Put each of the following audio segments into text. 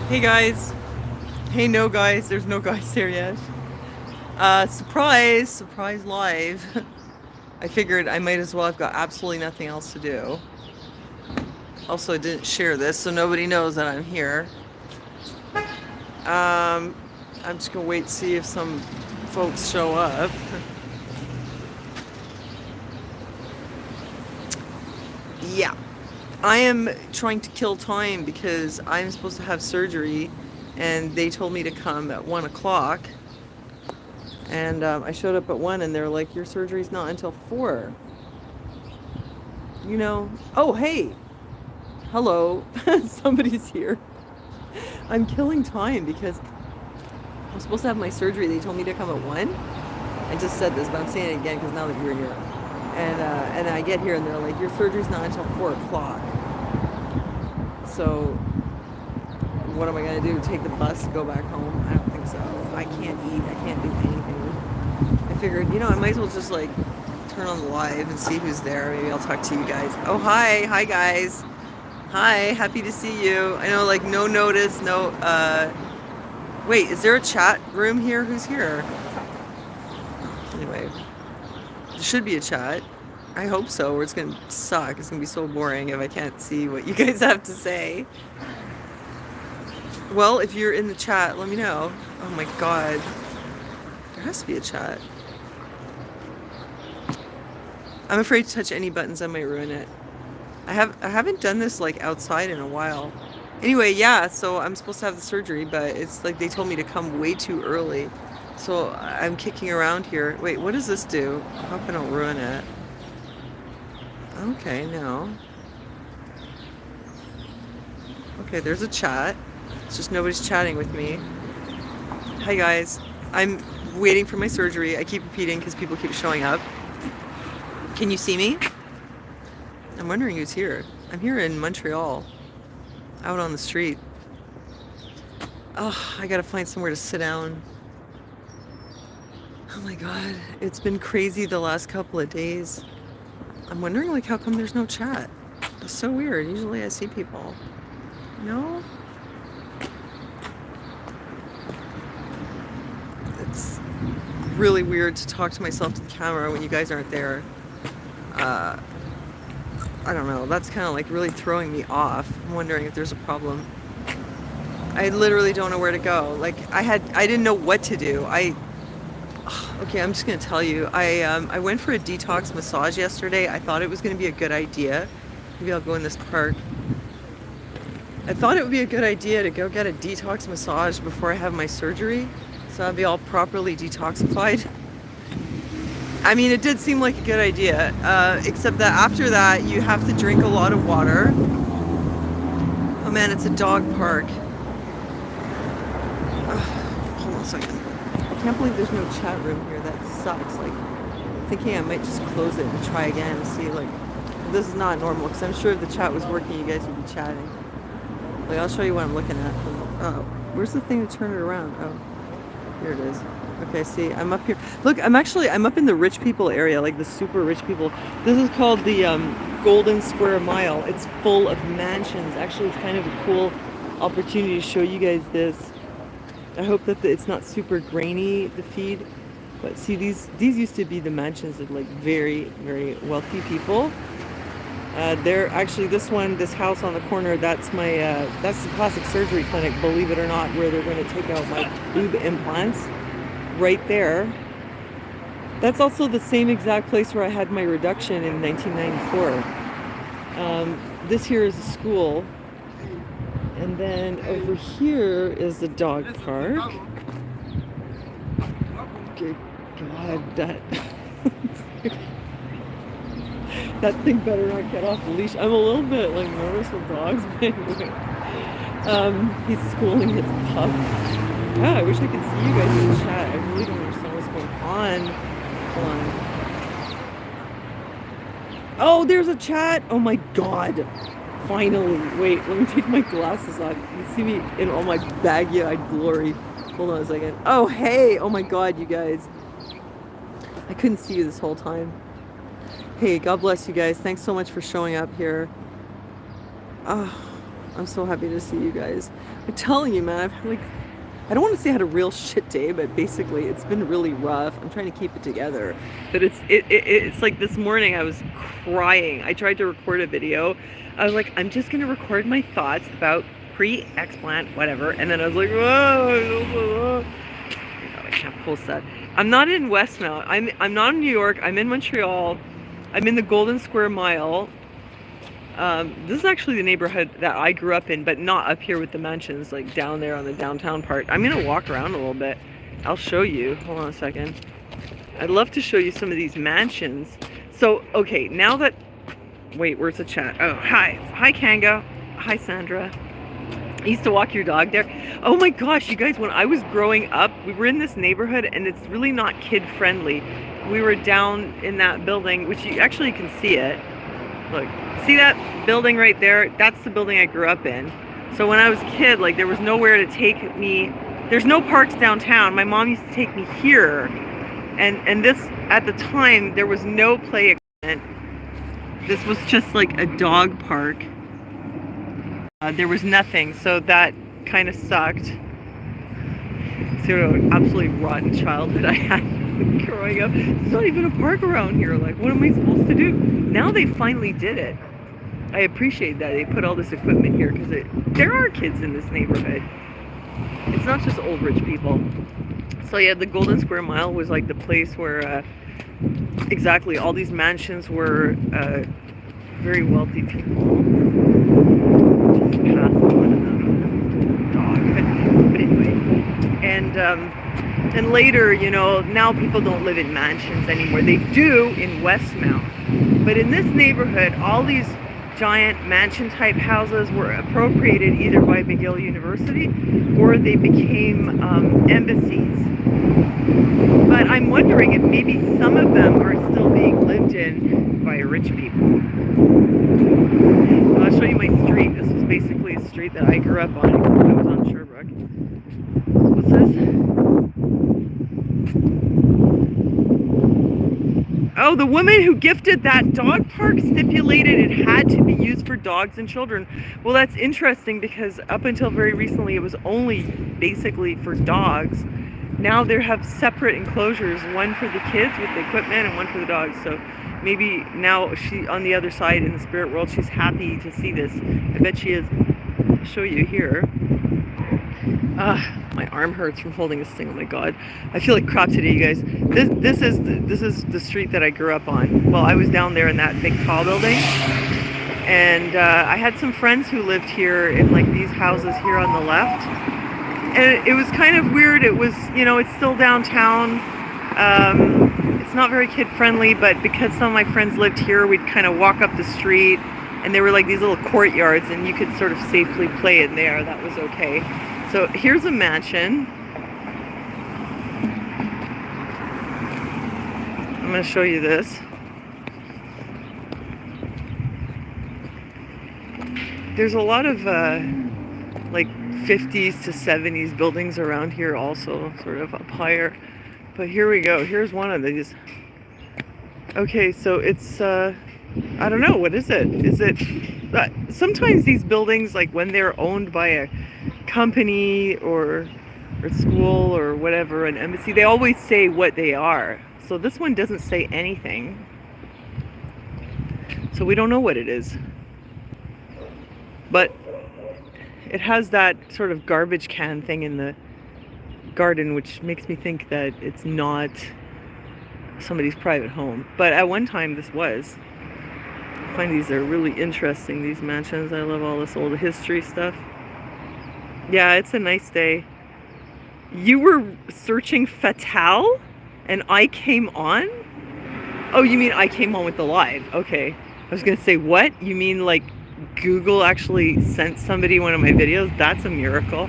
Hey guys. Hey no guys, there's no guys there yet. Surprise live. I figured I might as well, I've got absolutely nothing else to do. Also, I didn't share this, so nobody knows that I'm here. Um, I'm just gonna wait to see if some folks show up. Yeah. I am trying to kill time because I'm supposed to have surgery and they told me to come at 1 o'clock. And I showed up at 1 and they're like, your surgery's not until 4. Oh, hey, hello, somebody's here. I'm killing time because I'm supposed to have my surgery. They told me to come at 1. I just said this, but I'm saying it again because now that you're here. And I get here and they're like, your surgery's not until 4 o'clock. So what am I going to do? Take the bus to go back home? I don't think so. I can't eat. I can't do anything. I figured, I might as well just like turn on the live and see who's there. Maybe I'll talk to you guys. Oh, hi. Hi, guys. Hi. Happy to see you. I know, like, no notice, no, wait, is there a chat room here? Who's here? Anyway, there should be a chat. I hope so, or it's going to suck. It's going to be so boring if I can't see what you guys have to say. Well, if you're in the chat, let me know. Oh my god. There has to be a chat. I'm afraid to touch any buttons. I might ruin it. I haven't done this like outside in a while. Anyway, yeah, so I'm supposed to have the surgery, but it's like they told me to come way too early. So I'm kicking around here. Wait, what does this do? I hope I don't ruin it. Okay, no. Okay, there's a chat. It's just nobody's chatting with me. Hi guys. I'm waiting for my surgery. I keep repeating because people keep showing up. Can you see me? I'm wondering who's here. I'm here in Montreal, out on the street. Oh, I gotta find somewhere to sit down. Oh my god, it's been crazy the last couple of days. I'm wondering, like, how come there's no chat? It's so weird. Usually I see people. No? It's really weird to talk to myself to the camera when you guys aren't there. I don't know. That's kind of like really throwing me off. I'm wondering if there's a problem. I literally don't know where to go. Like I didn't know what to do. Okay, I'm just gonna tell you. I went for a detox massage yesterday. I thought it was gonna be a good idea. Maybe I'll go in this park. I thought it would be a good idea to go get a detox massage before I have my surgery, so I'd be all properly detoxified. I mean, it did seem like a good idea, except that after that, you have to drink a lot of water. Oh man, it's a dog park. Hold on a second. I can't believe there's no chat room here. That sucks. Like, thinking I might just close it and try again and see, like, this is not normal, because I'm sure if the chat was working, you guys would be chatting. Like, I'll show you what I'm looking at. Oh, where's the thing to turn it around? Oh, here it is. Okay, see, I'm up here. Look, I'm up in the rich people area, like the super rich people. This is called the Golden Square Mile. It's full of mansions. Actually, it's kind of a cool opportunity to show you guys this. I hope that it's not super grainy, the feed. But see, these used to be the mansions of like very, very wealthy people. They're actually this house on the corner. That's that's the plastic surgery clinic. Believe it or not, where they're going to take out my boob implants. Right there. That's also the same exact place where I had my reduction in 1994. This here is a school. And then over here is the dog park. Good God, that thing better not get off the leash. I'm a little bit like nervous with dogs, but anyway. He's schooling his pup. Yeah, I wish I could see you guys in the chat. I really don't understand what's going on. Hold on. Oh, there's a chat. Oh my god. Finally. Wait, let me take my glasses off. You see me in all my baggy-eyed glory. Hold on a second. Oh, hey. Oh my god, you guys. I couldn't see you this whole time. Hey, God bless you guys. Thanks so much for showing up here. Oh, I'm so happy to see you guys. I'm telling you, man, I've like, I don't want to say I had a real shit day, but basically it's been really rough. I'm trying to keep it together. But it's like this morning I was crying. I tried to record a video. I was like, I'm just gonna record my thoughts about pre-explant, whatever. And then I was like, whoa, I can't post that. I'm not in Westmount. I'm not in New York. I'm in Montreal. I'm in the Golden Square Mile. This is actually the neighborhood that I grew up in, but not up here with the mansions, like down there on the downtown part. I'm gonna walk around a little bit. I'll show you. Hold on a second. I'd love to show you some of these mansions. So, okay, now that... Wait, where's the chat? Oh, hi. Hi, Kanga. Hi, Sandra. I used to walk your dog there. Oh my gosh, you guys, when I was growing up, we were in this neighborhood and it's really not kid-friendly. We were down in that building, which you actually can see it. Look, see that building right there? That's the building I grew up in. So when I was a kid, like, there was nowhere to take me. There's no parks downtown. My mom used to take me here. And this, at the time, there was no play equipment. This was just like a dog park. There was nothing, so that kind of sucked. See what an absolutely rotten childhood I had growing up. There's not even a park around here. Like, what am I supposed to do? Now they finally did it. I appreciate that they put all this equipment here because there are kids in this neighborhood. It's not just old rich people. So yeah, the Golden Square Mile was like the place where exactly all these mansions were very wealthy people. Just past one of them. Dog. But anyway. And later, you know, now people don't live in mansions anymore. They do in Westmount. But in this neighborhood, all these giant mansion type houses were appropriated either by McGill University or they became embassies. But I'm wondering if maybe some of them are still being lived in by rich people. I'll show you my street. This was basically a street that I grew up on. I was on Sherbrooke. What's this? Oh, the woman who gifted that dog park stipulated it had to be used for dogs and children. Well, that's interesting because up until very recently it was only basically for dogs. Now they have separate enclosures, one for the kids with the equipment and one for the dogs. So maybe now she, on the other side in the spirit world, she's happy to see this. I bet she is. I'll show you here. My arm hurts from holding this thing. Oh my god, I feel like crap today, you guys. This is the street that I grew up on. Well, I was down there in that big tall building, and I had some friends who lived here in like these houses here on the left, and it was kind of weird. It was, you know, it's still downtown. It's not very kid friendly, but because some of my friends lived here, we'd kind of walk up the street, and there were like these little courtyards, and you could sort of safely play in there. That was okay. So here's a mansion. I'm going to show you this. There's a lot of like 50s to 70s buildings around here also, sort of up higher. But here we go. Here's one of these. Okay, so it's, I don't know, what is it? Is it, sometimes these buildings, like when they're owned by a company or school or whatever, an embassy, they always say what they are. So this one doesn't say anything. So we don't know what it is. But it has that sort of garbage can thing in the garden, which makes me think that it's not somebody's private home. But at one time this was. I find these are really interesting, these mansions. I love all this old history stuff. Yeah, it's a nice day. You were searching Fatale and I came on? Oh, you mean I came on with the live? Okay. I was gonna say, what? You mean like Google actually sent somebody one of my videos? That's a miracle.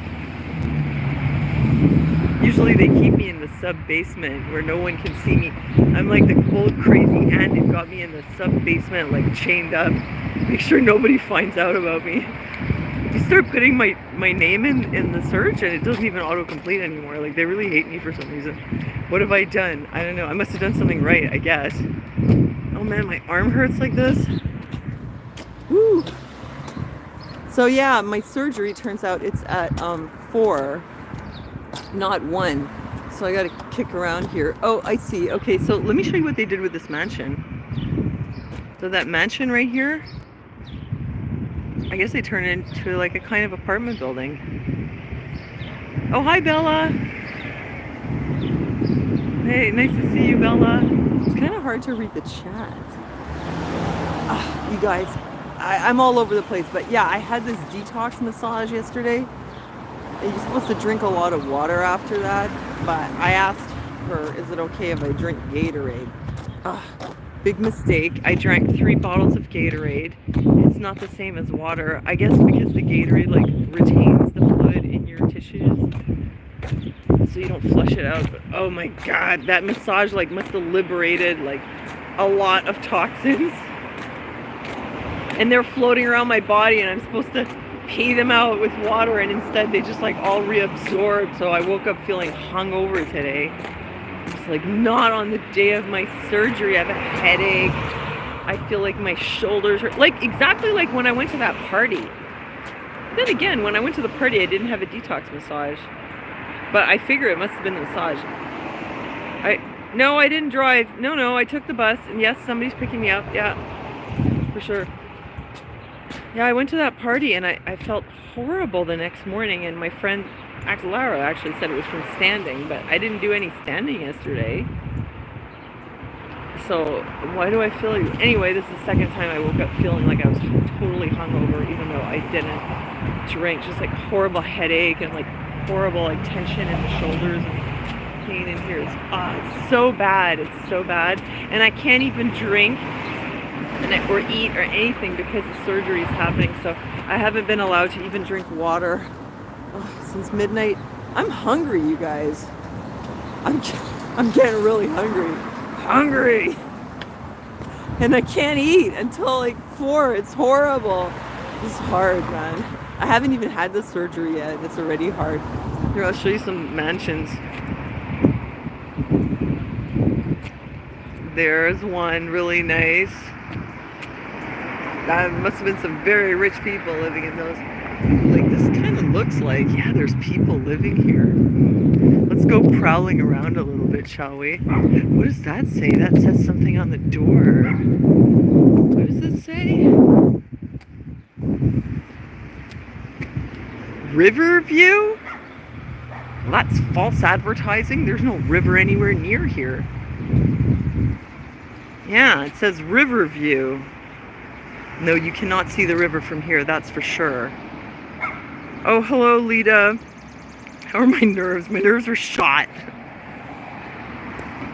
Usually they keep me in the sub-basement where no one can see me. I'm like the old crazy aunt who got me in the sub-basement, like chained up. Make sure nobody finds out about me. You start putting my name in the search and it doesn't even autocomplete anymore. Like, they really hate me for some reason. What have I done? I don't know. I must have done something right, I guess. Oh man, my arm hurts like this. Woo! So yeah, my surgery turns out it's at 4, not 1. So I gotta kick around here. Oh, I see. Okay, so let me show you what they did with this mansion. So that mansion right here, I guess they turned it into like a kind of apartment building. Oh, hi Bella. Hey, nice to see you, Bella. It's kind of hard to read the chat. You guys, I'm all over the place, but yeah, I had this detox massage yesterday. You're supposed to drink a lot of water after that, but I asked her, is it okay if I drink Gatorade? Big mistake. I drank 3 bottles of Gatorade. It's not the same as water. I guess because the Gatorade like retains the fluid in your tissues, so you don't flush it out. But oh my god, that massage like must have liberated like a lot of toxins. And they're floating around my body and I'm supposed to pee them out with water, and instead they just like all reabsorbed. So I woke up feeling hungover today. It's like not on the day of my surgery. I have a headache. I feel like my shoulders hurt. Like exactly like when I went to that party. Then again, when I went to the party, I didn't have a detox massage. But I figure it must have been the massage. No, I didn't drive. No, I took the bus. And yes, somebody's picking me up. Yeah, for sure. Yeah, I went to that party and I felt horrible the next morning, and my friend Lara actually said it was from standing, but I didn't do any standing yesterday. So why do I feel like... Anyway, this is the second time I woke up feeling like I was totally hungover, even though I didn't drink. Just like horrible headache and like horrible like tension in the shoulders and pain in here. It's so bad. It's so bad. And I can't even drink or eat or anything because the surgery is happening. So I haven't been allowed to even drink water since midnight. I'm hungry, you guys. I'm getting really hungry. And I can't eat until like 4. It's horrible. It's hard, man. I haven't even had the surgery yet. It's already hard. Here, I'll show you some mansions. There's one really nice. That must have been some very rich people living in those. Like, this kind of looks like, yeah, there's people living here. Let's go prowling around a little bit, shall we? What does that say? That says something on the door. What does it say? Riverview? Well, that's false advertising. There's no river anywhere near here. Yeah, it says Riverview. No, you cannot see the river from here, that's for sure. Oh, hello, Lita. How are my nerves? My nerves are shot.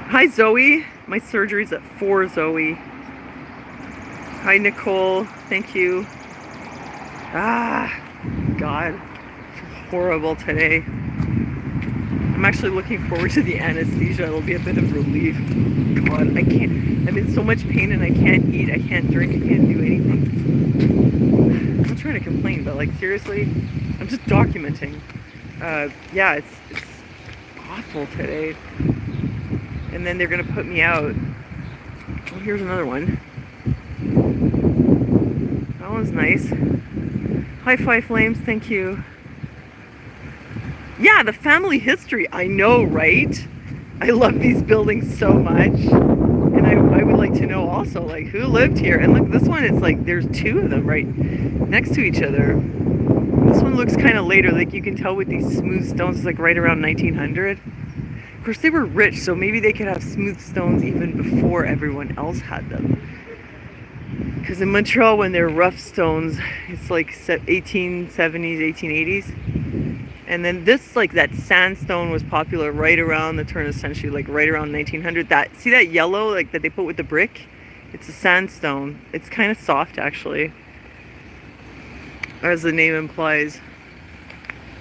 Hi, Zoe. My surgery's at 4, Zoe. Hi, Nicole. Thank you. God. Horrible today. I'm actually looking forward to the anesthesia. It'll be a bit of relief. God, I can't. I'm in so much pain and I can't eat, I can't drink, I can't do anything. I'm not trying to complain, but like seriously, I'm just documenting. Yeah, it's awful today. And then they're gonna put me out. Oh, here's another one. That one's nice. Hi, Five Flames, thank you. Yeah, the family history. I know, right? I love these buildings so much. And I would like to know also, like, who lived here? And look, this one, it's like, there's 2 of them right next to each other. This one looks kind of later, like you can tell with these smooth stones, like right around 1900. Of course, they were rich, so maybe they could have smooth stones even before everyone else had them. Because in Montreal, when they're rough stones, it's like 1870s, 1880s. And then this, like that sandstone was popular right around the turn of the century, like right around 1900. That, see that yellow, like that they put with the brick? It's a sandstone. It's kind of soft, actually, as the name implies.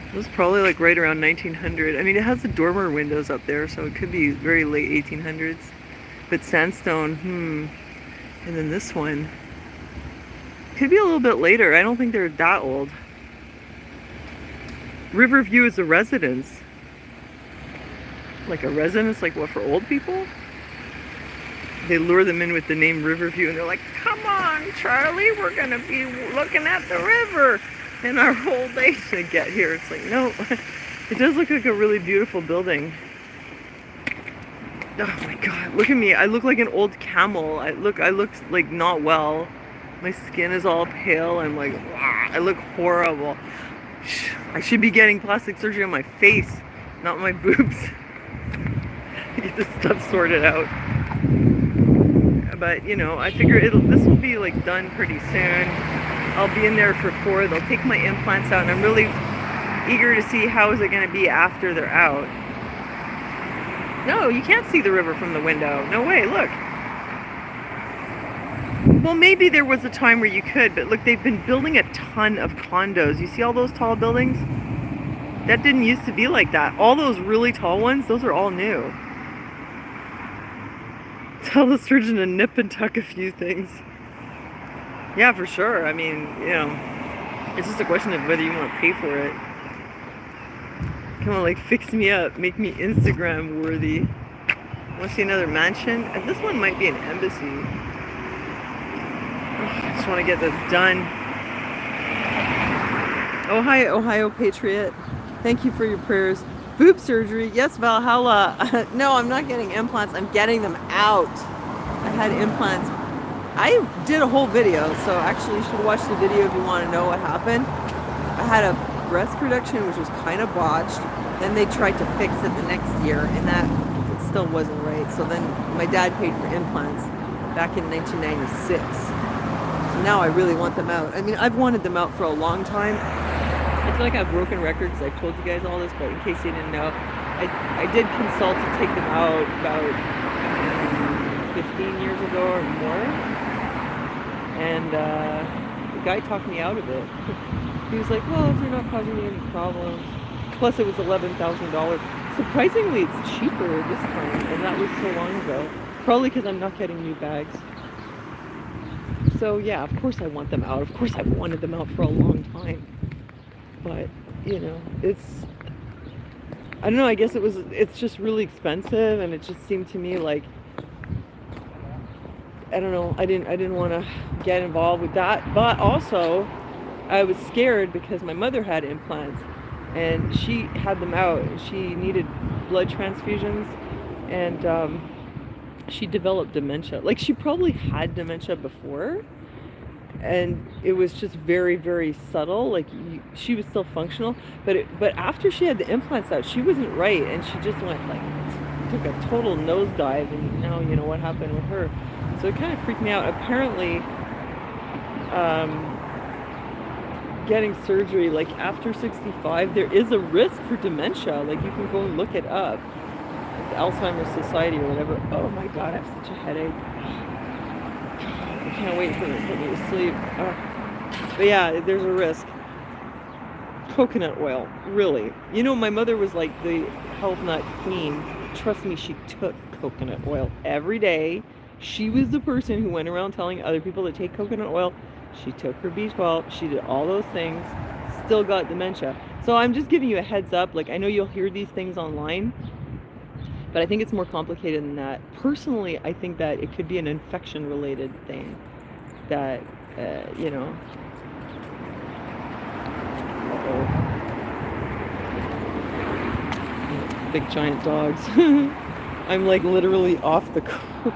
It was probably like right around 1900. I mean, it has the dormer windows up there, so it could be very late 1800s. But sandstone, And then this one could be a little bit later. I don't think they're that old. Riverview is a residence. Like a residence, like what, for old people? They lure them in with the name Riverview and they're like, come on, Charlie, we're gonna be looking at the river. and our whole day to get here. It's like, no, it does look like a really beautiful building. Oh my God, look at me. I look like an old camel. I look like not well. My skin is all pale. I'm like, wow, I look horrible. I should be getting plastic surgery on my face, not my boobs. Get this stuff sorted out. But you know, I figure this will be like done pretty soon. I'll be in there for 4. They'll take my implants out, and I'm really eager to see how is it going to be after they're out. No, you can't see the river from the window. No way, look. Well, maybe there was a time where you could, but look, they've been building a ton of condos. You see all those tall buildings? That didn't used to be like that. All those really tall ones, those are all new. Tell the surgeon to nip and tuck a few things. Yeah, for sure. I mean, you know, it's just a question of whether you want to pay for it. Come on, like, fix me up, make me Instagram worthy. Want to see another mansion? This one might be an embassy. I just want to get this done. Oh, hi, Ohio Patriot. Thank you for your prayers. Boob surgery. Yes, Valhalla. No, I'm not getting implants. I'm getting them out. I had implants. I did a whole video, so actually you should watch the video if you want to know what happened. I had a breast reduction, which was kind of botched. Then they tried to fix it the next year, and that it still wasn't right. So then my dad paid for implants back in 1996. So now I really want them out. I mean, I've wanted them out for a long time. I feel like I've broken records. I've told you guys all this, but in case you didn't know, I did consult to take them out about 15 years ago or more. And the guy talked me out of it. He was like, well, if you're not causing me any problems. Plus it was $11,000. Surprisingly, it's cheaper this time, and that was so long ago. Probably because I'm not getting new bags. So yeah, of course I want them out. Of course I've wanted them out for a long time. But, you know, I don't know, I guess it's just really expensive, and it just seemed to me like, I don't know, I didn't want to get involved with that. But also, I was scared because my mother had implants, and she had them out, and she needed blood transfusions, and she developed dementia. Like, she probably had dementia before, and it was just very, very subtle. Like, she was still functional, but after she had the implants out, she wasn't right, and she just went like, took a total nosedive, and now you know what happened with her. So it kind of freaked me out. Apparently, getting surgery like after 65, there is a risk for dementia. Like, you can go and look it up, like the Alzheimer's Society or whatever. Oh my God, I have such a headache. I can't wait for it to put me to sleep. But yeah, there's a risk. Coconut oil, really. You know, my mother was like the health nut queen. Trust me, she took coconut oil every day. She was the person who went around telling other people to take coconut oil. She took her B12. She did all those things. Still got dementia. So I'm just giving you a heads up. Like, I know you'll hear these things online, but I think it's more complicated than that. Personally, I think that it could be an infection-related thing. That, you know. Uh-oh. Big giant dogs. I'm like literally off the curb.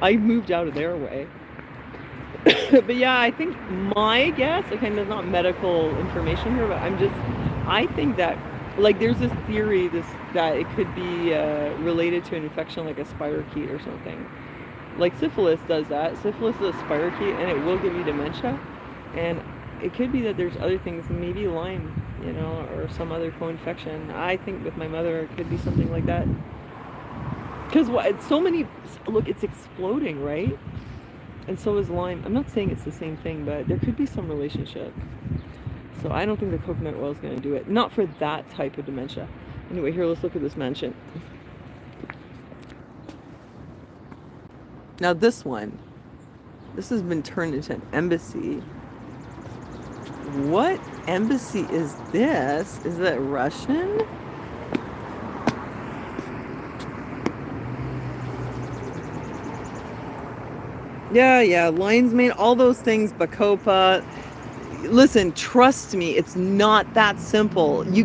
I moved out of their way. But yeah, I think my guess, okay, there's not medical information here, but I think that, like, there's this theory that it could be related to an infection like a spirochete or something. Like syphilis does that. Syphilis is a spirochete, and it will give you dementia. And it could be that there's other things, maybe Lyme, you know, or some other co-infection. I think with my mother, it could be something like that. Because so many, look, it's exploding, right? And so is Lyme. I'm not saying it's the same thing, but there could be some relationship. So I don't think the coconut oil is going to do it. Not for that type of dementia. Anyway, here, let's look at this mansion. Now this has been turned into an embassy. What embassy is this? Is that Russian? Yeah, lion's mane, all those things, Bacopa. Listen, trust me, it's not that simple. You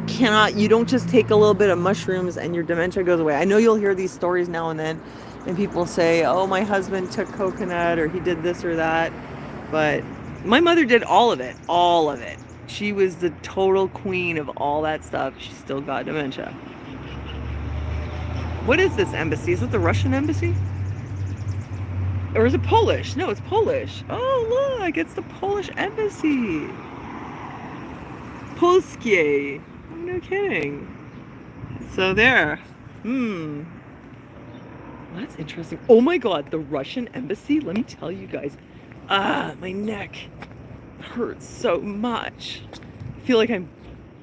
don't just take a little bit of mushrooms and your dementia goes away. I know you'll hear these stories now and then, and people say, oh, my husband took coconut or he did this or that. But my mother did all of it, all of it. She was the total queen of all that stuff. She still got dementia. What is this embassy? Is it the Russian embassy? Or is it Polish? No, it's Polish. Oh, look, it's the Polish embassy. Polskie. No kidding. So there. Well, that's interesting. Oh my God, the Russian embassy. Let me tell you guys. My neck hurts so much. I feel like I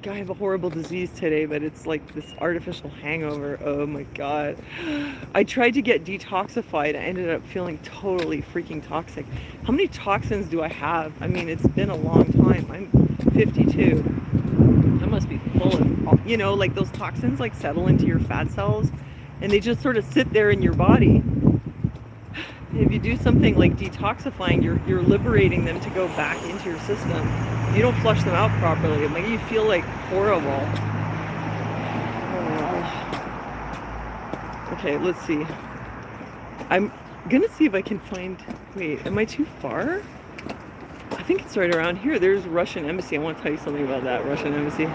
have a horrible disease today, but it's like this artificial hangover. Oh my God. I tried to get detoxified. I ended up feeling totally freaking toxic. How many toxins do I have? I mean, it's been a long time. I'm 52. I must be full of, like those toxins like settle into your fat cells and they just sort of sit there in your body. If you do something like detoxifying, you're liberating them to go back into your system. You don't flush them out properly. It makes you feel like horrible. Okay, let's see. I'm gonna see if I can find. Wait, am I too far? I think it's right around here. There's Russian embassy. I want to tell you something about that Russian embassy.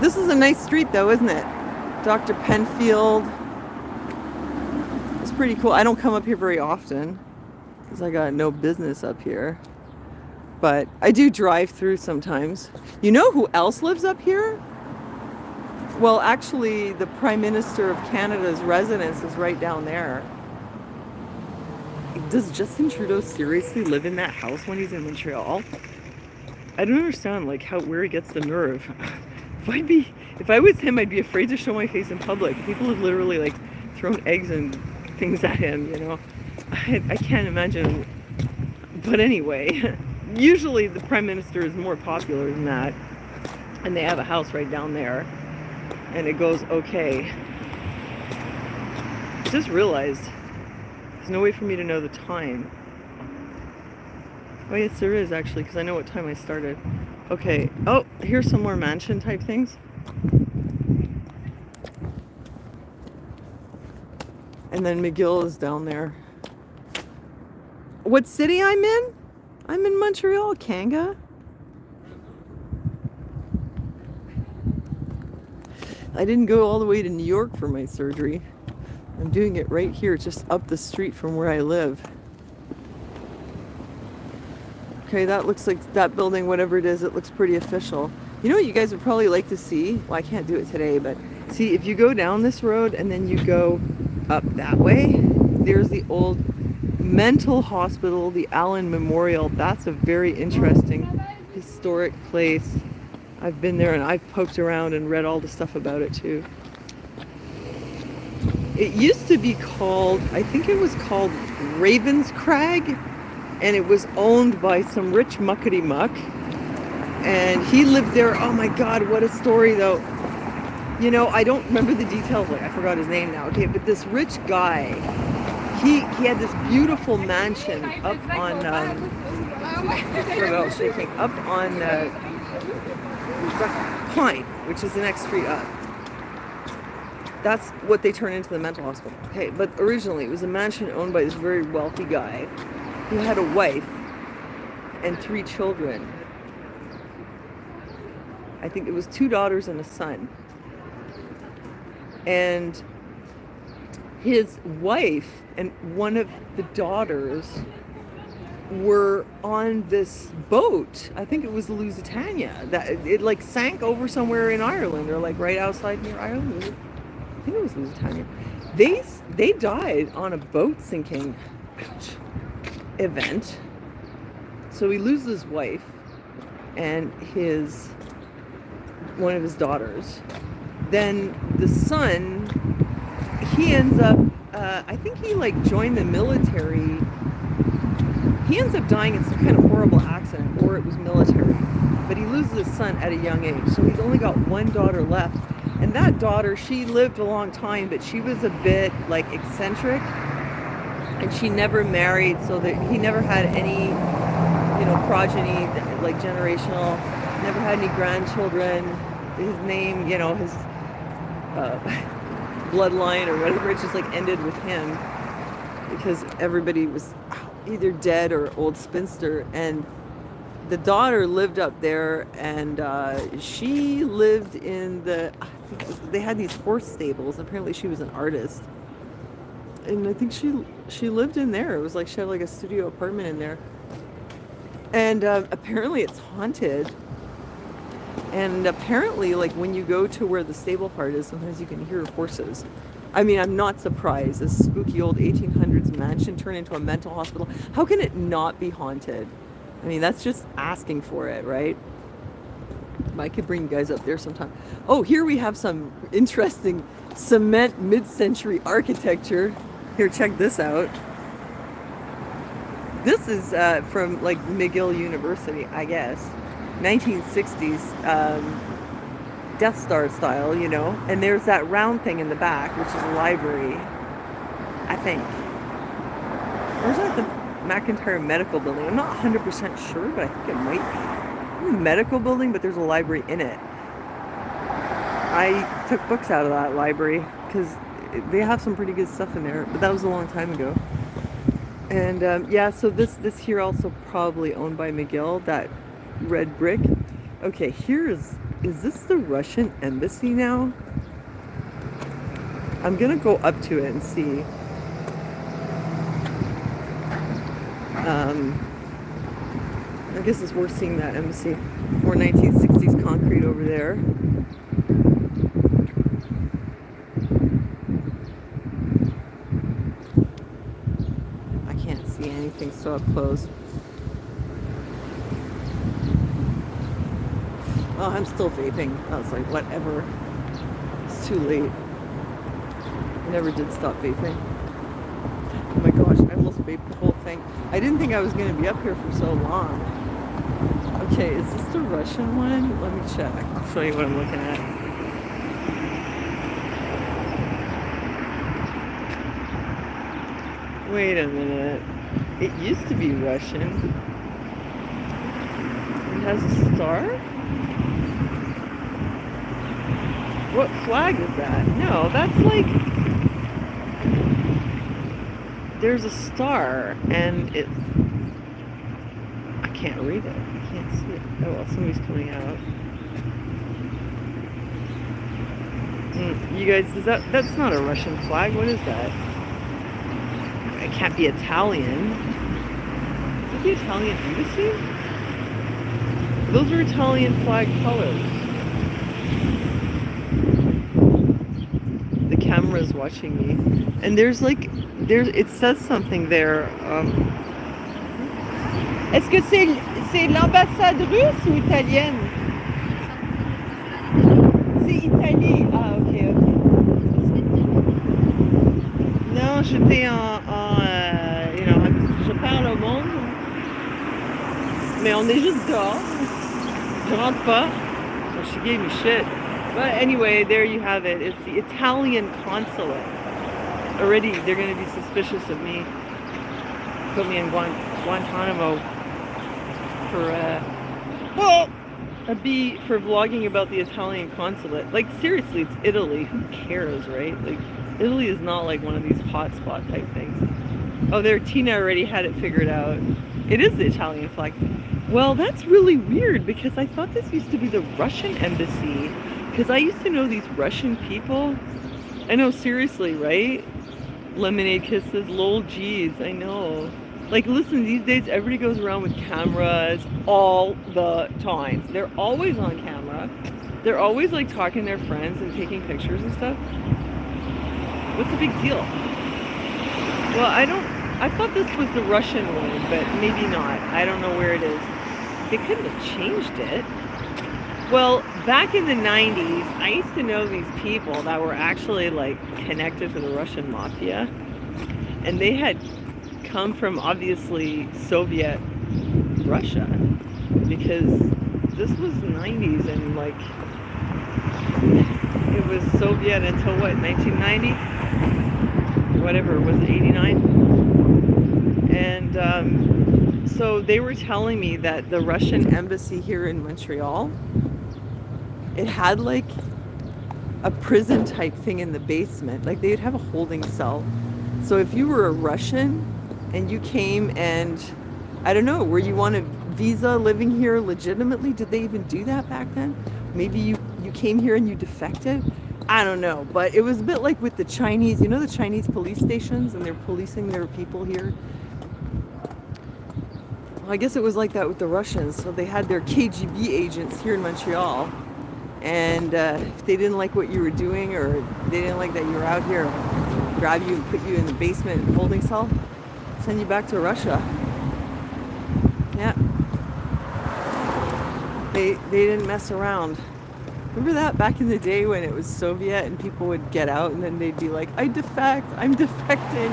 This is a nice street, though, isn't it? Dr. Penfield. It's pretty cool. I don't come up here very often because I got no business up here. But I do drive through sometimes. You know who else lives up here? Well, actually, the Prime Minister of Canada's residence is right down there. Does Justin Trudeau seriously live in that house when he's in Montreal? I don't understand, like, where he gets the nerve. If I was him, I'd be afraid to show my face in public. People have literally, like, thrown eggs and things at him, I can't imagine. But anyway, usually the Prime Minister is more popular than that. And they have a house right down there. And it goes okay. Just realized there's no way for me to know the time. Oh yes, there is actually, because I know what time I started. Okay. Oh, here's some more mansion type things. And then McGill is down there. What city I'm in? I'm in Montreal, Kanga. I didn't go all the way to New York for my surgery. I'm doing it right here, just up the street from where I live. Okay, that looks like that building, whatever it is, it looks pretty official. You know what you guys would probably like to see? Well, I can't do it today, but see, if you go down this road and then you go up that way, there's the old mental hospital, the Allen Memorial. That's a very interesting historic place. I've been there and I've poked around and read all the stuff about it too. It used to be called, I think it was called Ravenscrag, and it was owned by some rich muckety muck. And he lived there. Oh my God, what a story though. I don't remember the details, like I forgot his name now. Okay, but this rich guy, he had this beautiful mansion up on Pine, which is the next street up. That's what they turned into the mental hospital. Okay, but originally it was a mansion owned by this very wealthy guy who had a wife and 3 children. I think it was 2 daughters and a son. And his wife and one of the daughters were on this boat. I think it was the Lusitania. That it like sank over somewhere in Ireland, or like right outside near Ireland. I think it was Lusitania. They died on a boat sinking event. So he loses his wife and one of his daughters. Then the son, he ends up, I think he like joined the military. He ends up dying in some kind of horrible accident, or it was military. But he loses his son at a young age. So he's only got 1 daughter left. And that daughter, she lived a long time, but she was a bit like eccentric. And she never married, so that he never had any progeny, like generational. Never had any grandchildren. His name, his uh, bloodline or whatever, it just like ended with him because everybody was either dead or old spinster. And the daughter lived up there, and she lived in they had these horse stables. Apparently she was an artist, and I think she lived in there. It was like she had like a studio apartment in there, and apparently it's haunted. And apparently, like, when you go to where the stable part is, sometimes you can hear horses. I mean, I'm not surprised. This spooky old 1800s mansion turned into a mental hospital. How can it not be haunted? I mean, that's just asking for it, right? I could bring you guys up there sometime. Oh, here we have some interesting cement mid-century architecture. Here, check this out. This is from, like, McGill University, I guess. 1960s Death Star style, and there's that round thing in the back, which is a library, I think. Or is that the McIntyre Medical Building? I'm not 100% sure, but I think it might be. A medical building, but there's a library in it. I took books out of that library because they have some pretty good stuff in there, but that was a long time ago. And yeah, so this here also probably owned by McGill, that red brick. Okay, is this the Russian embassy now? I'm gonna go up to it and see. I guess it's worth seeing that embassy. More 1960s concrete over there. I can't see anything so up close. Oh, I'm still vaping. I was like, whatever. It's too late. I never did stop vaping. Oh my gosh, I almost vaped the whole thing. I didn't think I was going to be up here for so long. Okay, is this the Russian one? Let me check. I'll show you what I'm looking at. Wait a minute. It used to be Russian. It has a star? What flag is that? No, that's like... There's a star, and it... I can't read it. I can't see it. Oh, well, somebody's coming out. You guys, that's not a Russian flag. What is that? It can't be Italian. Is it the Italian embassy? Those are Italian flag colors. The camera's watching me. And it says something there. Est-ce que c'est l'ambassade russe ou italienne? C'est Italie. Ah, ok. Non, j'étais je parle au monde. Mais on est juste dehors. Je rentre pas. So she gave me shit. But anyway, there you have it. It's the Italian consulate. Already, they're going to be suspicious of me. Put me in Guantanamo for vlogging about the Italian consulate. Like, seriously, it's Italy. Who cares, right? Like, Italy is not like one of these hotspot type things. Oh, there, Tina already had it figured out. It is the Italian flag. Well, that's really weird because I thought this used to be the Russian embassy. Because I used to know these Russian people. I know, seriously, right? Lemonade kisses, lol, geez, I know. Like, listen, these days everybody goes around with cameras all the time. They're always on camera. They're always like talking to their friends and taking pictures and stuff. What's the big deal? Well, I thought this was the Russian one, but maybe not. I don't know where it is. They couldn't have changed it. Well, back in the 90s, I used to know these people that were actually like connected to the Russian mafia. And they had come from obviously Soviet Russia. Because this was the 90s and like it was Soviet until what, 1990? Whatever, was it 89? And So they were telling me that the Russian embassy here in Montreal, it had like a prison type thing in the basement. Like they'd have a holding cell. So if you were a Russian and you came and, I don't know, were you on a visa living here legitimately? Did they even do that back then? Maybe you came here and you defected? I don't know. But it was a bit like with the Chinese, you know, the Chinese police stations, and they're policing their people here. Well, I guess it was like that with the Russians. So they had their KGB agents here in Montreal. And if they didn't like what you were doing, or they didn't like that you were out here, grab you and put you in the basement holding cell, send you back to Russia. Yeah. They didn't mess around. Remember that back in the day when it was Soviet and people would get out and then they'd be like, I'm defecting,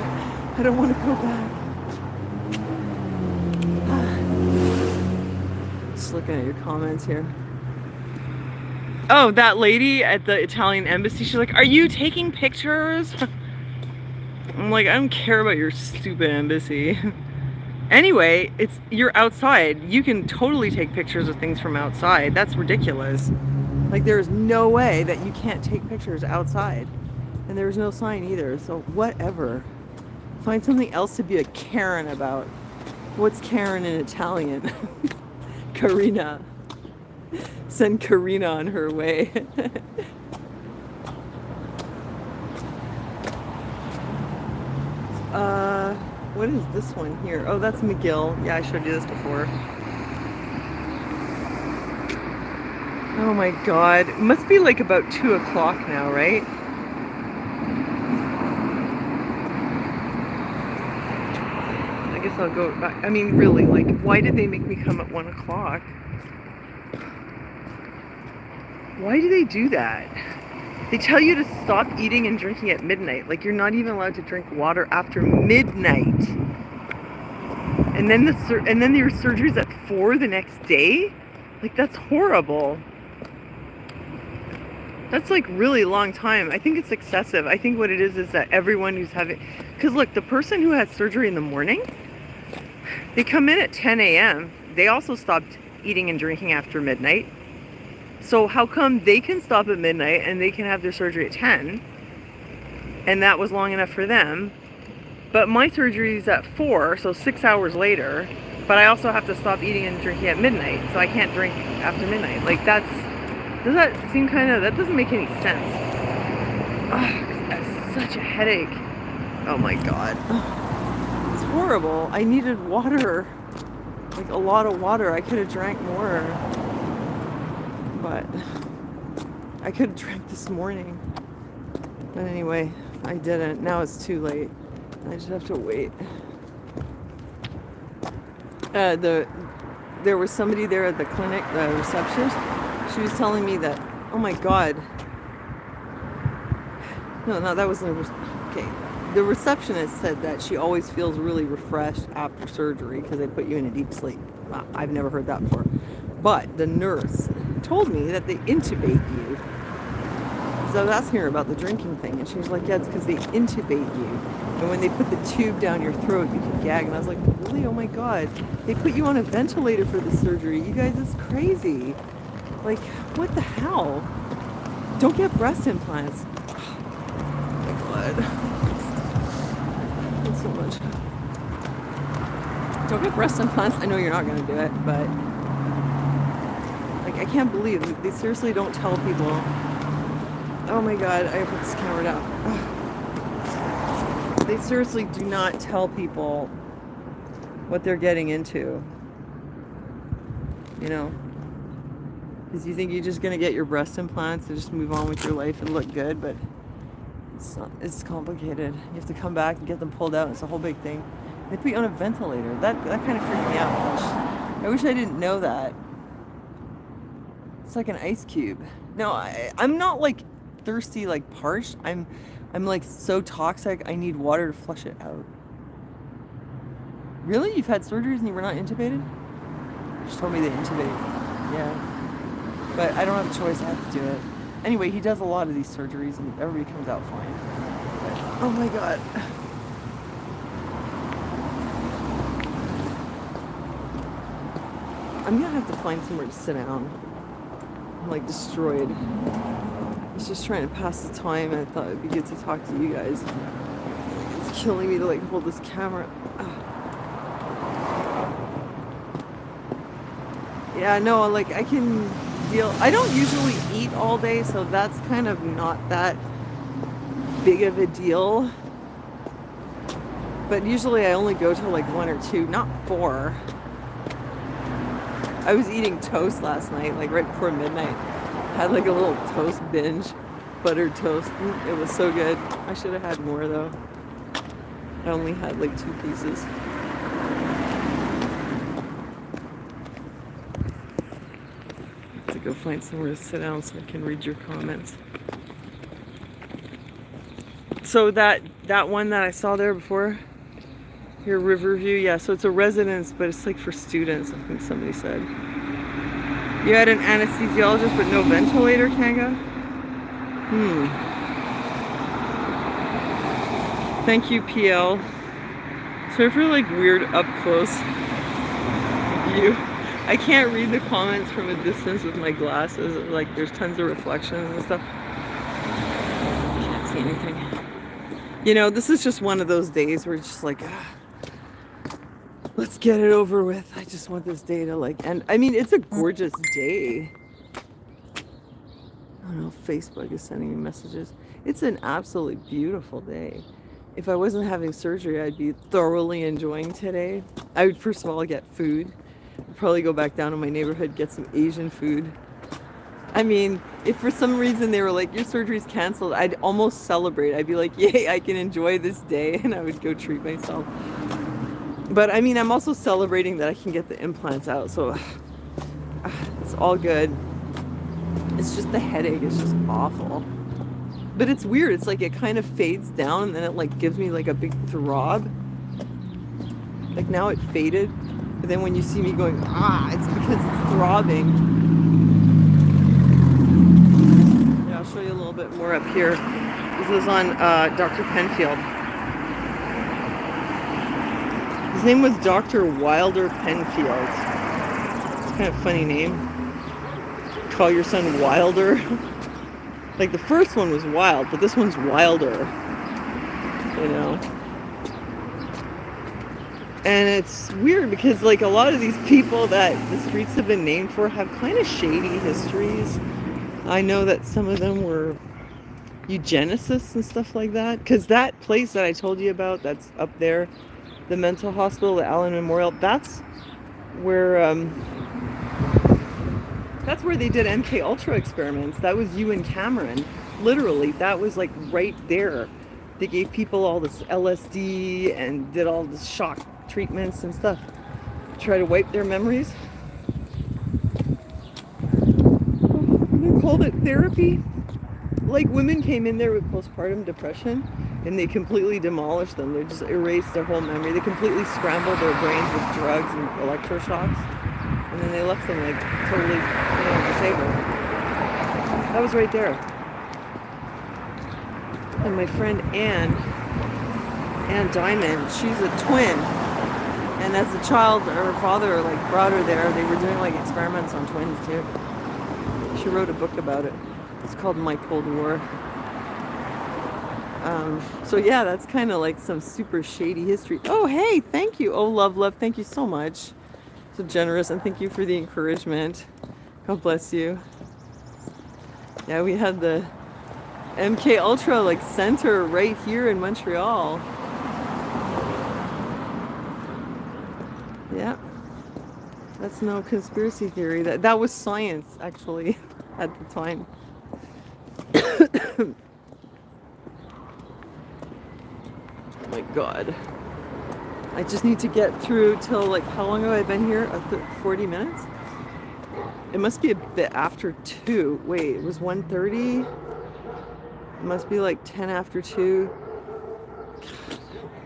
I don't want to go back. Just looking at your comments here. Oh, that lady at the Italian embassy, she's like, are you taking pictures? I'm like, I don't care about your stupid embassy. Anyway, you're outside. You can totally take pictures of things from outside. That's ridiculous. Like, there's no way that you can't take pictures outside. And there's no sign either, so whatever. Find something else to be a Karen about. What's Karen in Italian? Karina. Send Karina on her way. What is this one here? Oh, that's McGill. Yeah, I showed you this before. Oh my god. It must be like about 2 o'clock now, right? I guess I'll go back. I mean, really, like, why did they make me come at 1 o'clock? Why do they do that? They tell you to stop eating and drinking at midnight. Like, you're not even allowed to drink water after midnight. And then your surgery's at 4 the next day? Like, that's horrible. That's like really long time. I think it's excessive. I think what it is that everyone who's having, because look, the person who has surgery in the morning, they come in at 10 a.m. They also stopped eating and drinking after midnight. So how come they can stop at midnight and they can have their surgery at 10? And that was long enough for them. But my surgery is at 4, so 6 hours later. But I also have to stop eating and drinking at midnight, so I can't drink after midnight. Like, that doesn't make any sense. Ugh, that's such a headache. Oh my god. It's horrible. I needed water. Like, a lot of water. I could have drank more. But I could have drank this morning. But anyway, I didn't. Now it's too late. I just have to wait. There was somebody there at the clinic, the receptionist. She was telling me that, oh my god. No, that wasn't okay. The receptionist said that she always feels really refreshed after surgery because they put you in a deep sleep. Well, I've never heard that before. But the nurse told me that they intubate you. So I was asking her about the drinking thing, and she was like, yeah, it's because they intubate you. And when they put the tube down your throat, you can gag. And I was like, really? Oh my god. They put you on a ventilator for the surgery. You guys, it's crazy. Like, what the hell? Don't get breast implants. Oh my god. Thanks so much. Don't get breast implants. I know you're not going to do it, but like, I can't believe they seriously don't tell people. Oh my god, I put this camera down. They seriously do not tell people what they're getting into. You know? Because you think you're just going to get your breast implants and just move on with your life and look good, but it's not. It's complicated. You have to come back and get them pulled out. It's a whole big thing. They put you on a ventilator. That kind of freaked me out. I wish I didn't know that. It's like an ice cube. No, I'm not like thirsty, like parched. I'm like so toxic I need water to flush it out. Really? You've had surgeries and you were not intubated? You just told me they intubated. Yeah. But I don't have a choice, I have to do it. Anyway, he does a lot of these surgeries and everybody comes out fine. But, oh my god. I'm gonna have to find somewhere to sit down. I'm like destroyed. I was just trying to pass the time and I thought it'd be good to talk to you guys. It's killing me to like hold this camera. Yeah, no, like I can deal. I don't usually eat all day, so that's kind of not that big of a deal. But usually I only go to like 1 or 2, not 4. I was eating toast last night, like right before midnight. Had like a little toast binge, buttered toast. It was so good. I should have had more though. I only had like 2 pieces. To go find somewhere to sit down so I can read your comments. So that one that I saw there before, here, Riverview, yeah, so it's a residence, but it's like for students, I think somebody said. You had an anesthesiologist, but no ventilator, Kanga? Thank you, PL. Sorry for like weird up close view. I can't read the comments from a distance with my glasses. Like there's tons of reflections and stuff. Can't see anything. You know, this is just one of those days where it's just like, let's get it over with. I just want this day to like end. I mean, it's a gorgeous day. I don't know if Facebook is sending me messages. It's an absolutely beautiful day. If I wasn't having surgery, I'd be thoroughly enjoying today. I would first of all get food. I'd probably go back down to my neighborhood, get some Asian food. I mean, if for some reason they were like, your surgery's canceled, I'd almost celebrate. I'd be like, yay, I can enjoy this day, and I would go treat myself. But I mean, I'm also celebrating that I can get the implants out, so it's all good. It's just the headache is just awful. But it's weird, it's like it kind of fades down and then it like gives me like a big throb. Like now it faded, but then when you see me going, it's because it's throbbing. Yeah, I'll show you a little bit more up here. This was on Dr. Penfield. His name was Dr. Wilder Penfield. It's kind of a funny name. Call your son Wilder. Like the first one was Wild, but this one's Wilder. You know? And it's weird because like a lot of these people that the streets have been named for have kind of shady histories. I know that some of them were eugenicists and stuff like that. Because that place that I told you about that's up there, the mental hospital, the Allen Memorial, that's where they did MK Ultra experiments. That was Ewan Cameron. Literally, that was like right there. They gave people all this LSD and did all this shock treatments and stuff to try to wipe their memories. They called it therapy. Like women came in there with postpartum depression and they completely demolished them. They just erased their whole memory. They completely scrambled their brains with drugs and electroshocks. And then they left them like totally, disabled. That was right there. And my friend Ann Diamond, she's a twin. And as a child, her father like brought her there. They were doing like experiments on twins too. She wrote a book about it. It's called My Cold War. So yeah, that's kind of like some super shady history. Oh, hey, thank you. Oh, love, thank you so much. So generous, and thank you for the encouragement. God bless you. Yeah, we had the MK Ultra like center right here in Montreal. Yeah, that's no conspiracy theory. That was science actually at the time. Oh my God. I just need to get through till like, how long have I been here? 40 minutes? It must be a bit after 2. Wait, it was 1:30? It must be like 10 after 2.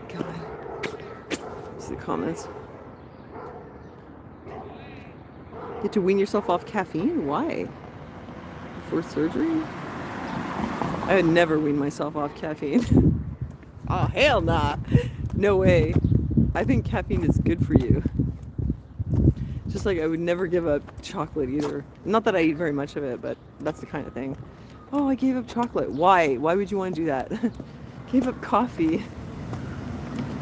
God. See the comments. You have to wean yourself off caffeine? Why? Before surgery? I would never wean myself off caffeine. Oh, hell nah. No way. I think caffeine is good for you. Just like I would never give up chocolate either. Not that I eat very much of it, but that's the kind of thing. Oh, I gave up chocolate. Why? Why would you want to do that? Gave up coffee.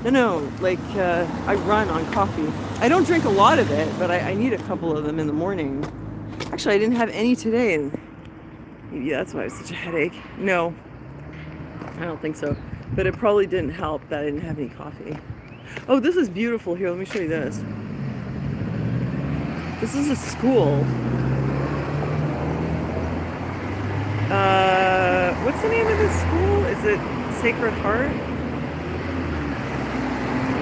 No, like I run on coffee. I don't drink a lot of it, but I need a couple of them in the morning. Actually, I didn't have any today, and maybe that's why I have such a headache. No, I don't think so. But it probably didn't help that I didn't have any coffee. Oh, this is beautiful here. Let me show you this. This is a school. What's the name of this school? Is it Sacred Heart?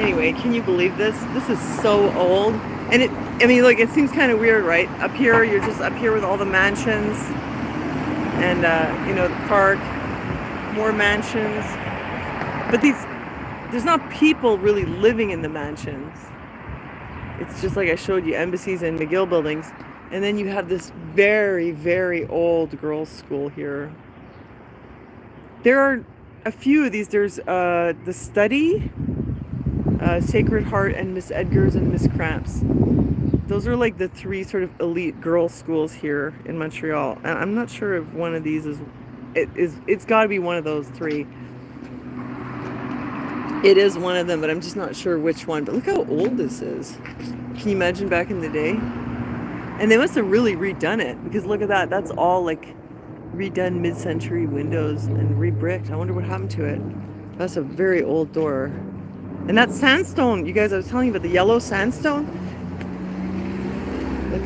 Anyway, can you believe this? This is so old. And I mean, like, it seems kind of weird, right? Up here, you're just up here with all the mansions and, you know, the park, more mansions. But there's not people really living in the mansions. It's just like I showed you, embassies and McGill buildings. And then you have this very, very old girls' school here. There are a few of these. There's the Study, Sacred Heart, and Miss Edgar's and Miss Cramps. Those are like the three sort of elite girls' schools here in Montreal. And I'm not sure if one of these is. It's got to be one of those three. It is one of them, but I'm just not sure which one. But look how old this is. Can you imagine back in the day? And they must have really redone it, because look at that. That's all like redone mid-century windows and re-bricked. I wonder what happened to it. That's a very old door. And that sandstone, you guys, I was telling you about the yellow sandstone. Look,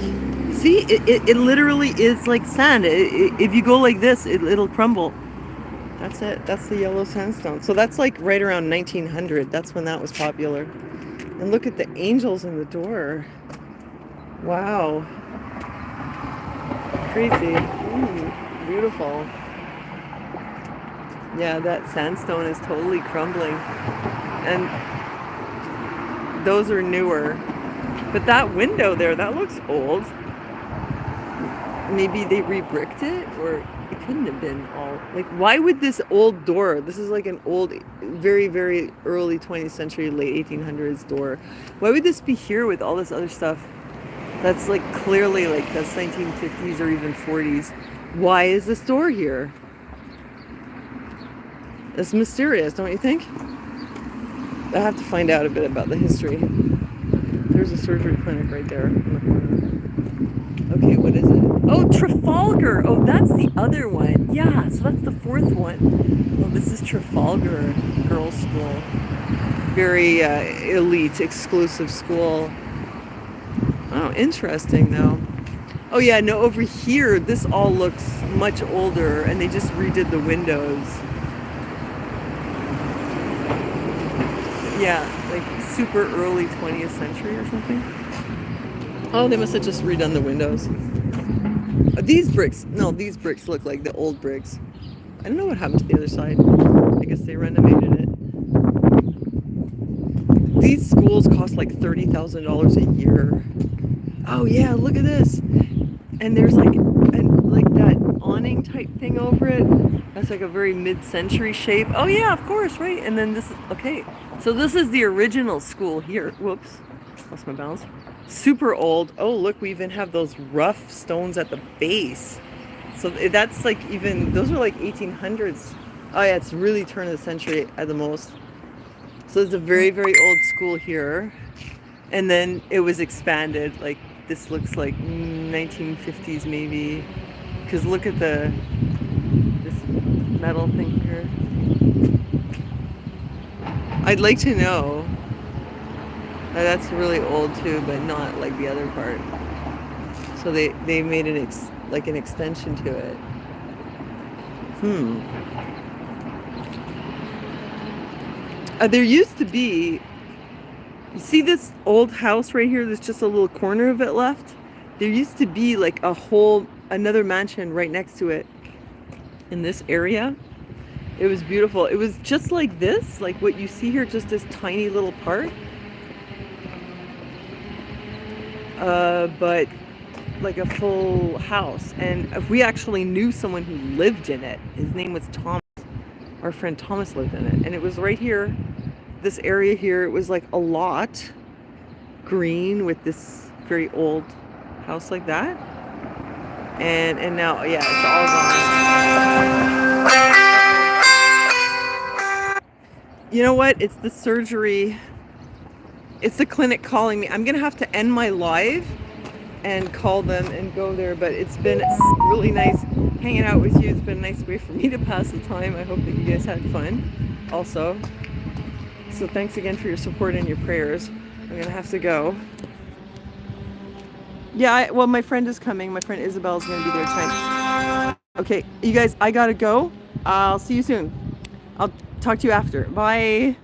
see, it literally is like sand. If you go like this, it'll crumble. That's it. That's the yellow sandstone. So that's like right around 1900. That's when that was popular. And look at the angels in the door. Wow. Crazy. Ooh, beautiful. Yeah, that sandstone is totally crumbling. And those are newer. But that window there, that looks old. Maybe they re-bricked it, or it couldn't have been all. Like, why would this old door, this is like an old, very, very early 20th century, late 1800s door. Why would this be here with all this other stuff? That's like clearly like that's 1950s or even 40s. Why is this door here? It's mysterious, don't you think? I have to find out a bit about the history. There's a surgery clinic right there in the corner. Okay, what is it? Oh, Trafalgar! Oh, that's the other one. Yeah, so that's the fourth one. Oh, this is Trafalgar Girls' School. Very elite, exclusive school. Oh, interesting though. Oh yeah, no, over here, this all looks much older, and they just redid the windows. Yeah, like super early 20th century or something. Oh, they must have just redone the windows. These bricks look like the old bricks. I don't know what happened to the other side. I guess they renovated it. These schools cost like $30,000 a year. Oh yeah, look at this. And there's like that awning type thing over it. That's like a very mid-century shape. Oh yeah, of course, right? And then this is, okay. So this is the original school here. Whoops, lost my balance. Super old. Oh look, we even have those rough stones at the base. So that's like even, those are like 1800s. Oh yeah, it's really turn of the century at the most. So it's a very, very old school here. And then it was expanded, like this looks like 1950s maybe. Because look at this metal thing here. I'd like to know. That's really old too, but not like the other part. So they made an extension to it. There used to be, you see this old house right here? There's just a little corner of it left. There used to be like another mansion right next to it in this area. It was beautiful. It was just like this, like what you see here, just this tiny little part. But like a full house. And we actually knew someone who lived in it. His name was Thomas. Our friend Thomas lived in it. And it was right here, this area here. It was like a lot green with this very old house like that. And now, yeah, it's all gone. You know what? It's the surgery. It's the clinic calling me. I'm gonna have to end my live and call them and go there. But it's been really nice hanging out with you. It's been a nice way for me to pass the time. I hope that you guys had fun also. So thanks again for your support and your prayers. I'm gonna have to go. Yeah, well, my friend is coming. My friend Isabel's gonna be there tonight. Okay, you guys, I gotta go. I'll see you soon. I'll talk to you after. Bye.